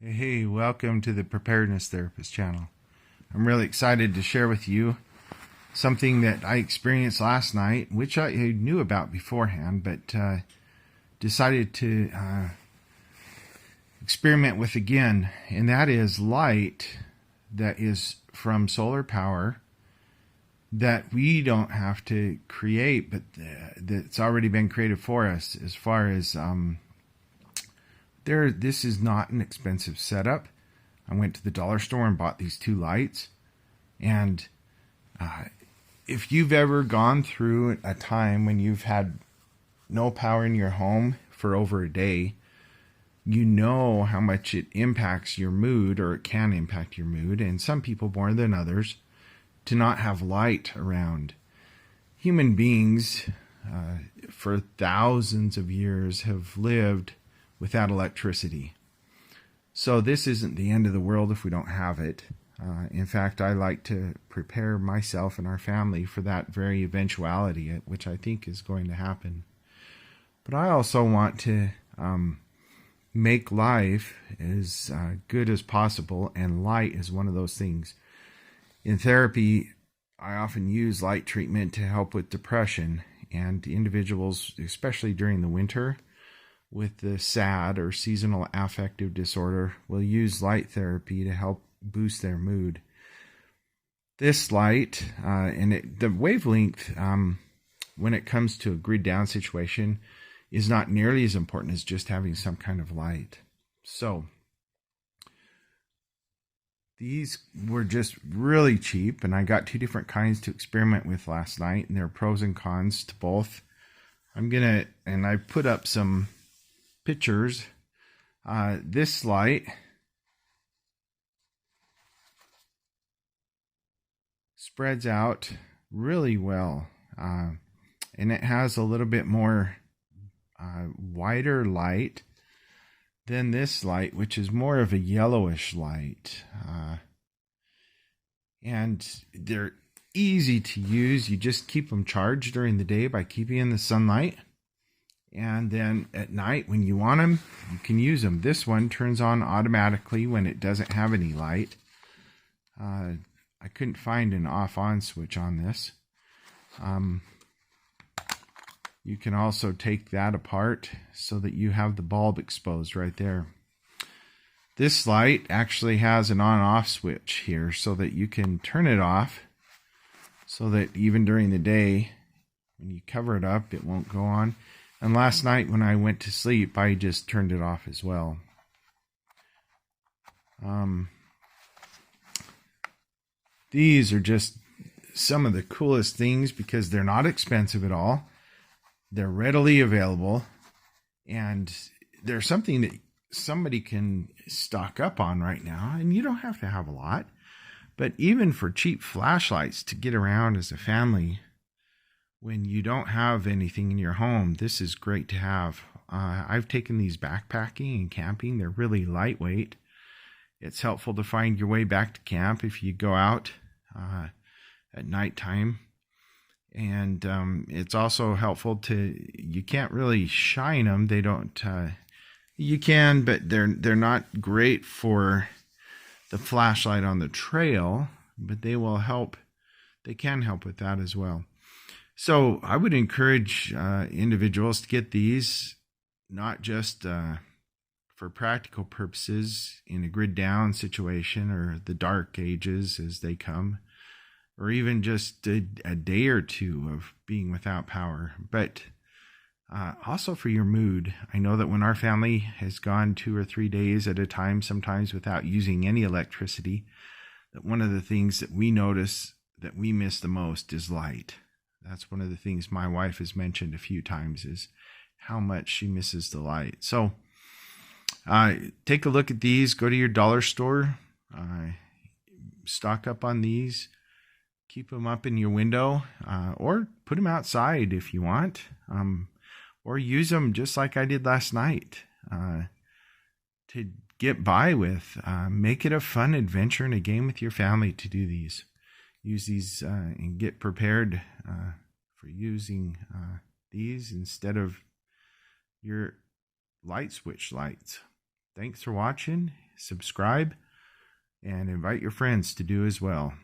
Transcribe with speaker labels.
Speaker 1: Hey, welcome to the Preparedness Therapist channel. I'm really excited to share with you something that I experienced last night, which I knew about beforehand, but decided to experiment with again, and that is light that is from solar power that we don't have to create, but that's already been created for us. As far as this is not an expensive setup. I went to the dollar store and bought these two lights. And if you've ever gone through a time when you've had no power in your home for over a day, you know how much it impacts your mood, or it can impact your mood, and some people more than others, to not have light around. Human beings for thousands of years have lived without electricity. So this isn't the end of the world if we don't have it. In fact, I like to prepare myself and our family for that very eventuality, which I think is going to happen. But I also want to make life as good as possible, and light is one of those things. In therapy, I often use light treatment to help with depression, and individuals, especially during the winter, with the SAD or seasonal affective disorder, will use light therapy to help boost their mood. This light the wavelength, when it comes to a grid down situation, is not nearly as important as just having some kind of light. So these were just really cheap, and I got two different kinds to experiment with last night, and there are pros and cons to both. I put up some pictures. This light spreads out really well, and it has a little bit more wider light than this light, which is more of a yellowish light, and they're easy to use. You just keep them charged during the day by keeping in the sunlight. And then at night, when you want them, you can use them. This one turns on automatically when it doesn't have any light. I couldn't find an off-on switch on this. You can also take that apart so that you have the bulb exposed right there. This light actually has an on-off switch here so that you can turn it off, so that even during the day, when you cover it up, it won't go on. And last night when I went to sleep, I just turned it off as well. These are just some of the coolest things because they're not expensive at all. They're readily available, and they're something that somebody can stock up on right now, and you don't have to have a lot. But even for cheap flashlights to get around as a family, when you don't have anything in your home, this is great to have. I've taken these backpacking and camping. They're really lightweight. It's helpful to find your way back to camp if you go out at nighttime. And it's also helpful you can't really shine them. They don't, you can, but they're not great for the flashlight on the trail, but they will help. They can help with that as well. So I would encourage individuals to get these, not just for practical purposes in a grid down situation or the dark ages as they come, or even just a day or two of being without power, but also for your mood. I know that when our family has gone 2 or 3 days at a time, sometimes without using any electricity, that one of the things that we notice that we miss the most is light. That's one of the things my wife has mentioned a few times, is how much she misses the light. So take a look at these. Go to your dollar store. Stock up on these. Keep them up in your window, or put them outside if you want, or use them just like I did last night to get by with. Make it a fun adventure and a game with your family to do these. Use these and get prepared for using these instead of your light switch lights. Thanks for watching. subscribe, and invite your friends to do as well.